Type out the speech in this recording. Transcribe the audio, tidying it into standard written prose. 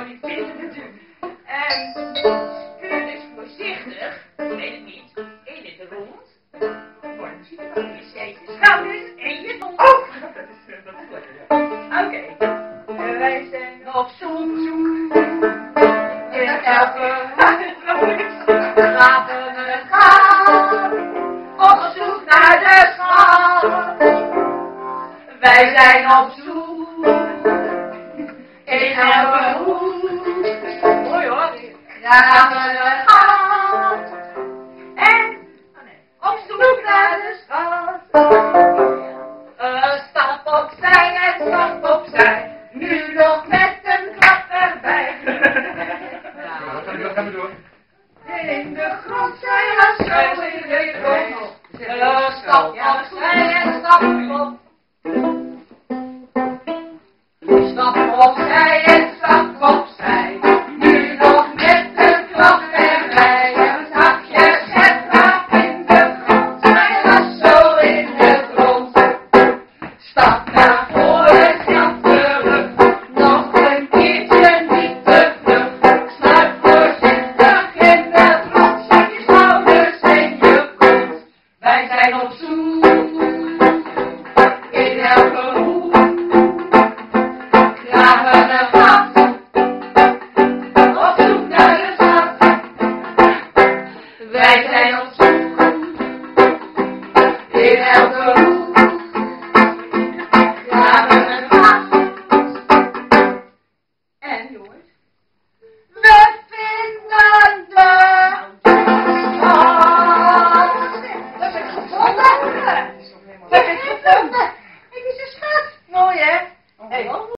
zo niet vinden natuurlijk. Kun je dus voorzichtig, ik weet het niet, in het rond, voor de muziek van je steeds schouders en je mond. Oh, dat is lekker, ja. Oké, wij zijn op zoek in elke grapende gaan, op zoek naar de schat. Wij zijn op zoek in elke hoek. Mooi hoor. Grapende gaan en op zoek naar de schat. Stap opzij en stap opzij, nu nog met een klap erbij. Wat gaan we doen? In de grond zijn we zo in de grond. Stap opzij en stap op. Stap opzij en stap opzij, nu nog met een klap erbij. Een zakje schepwaap in de grond, zijn we zo in de grond. Stap naar voren, stap terug, nog een keertje niet te vlug. Sluip voorzichtig in de grond, zet je schouders en je kont. Wij zijn op zoek in elke hoek, graven een gat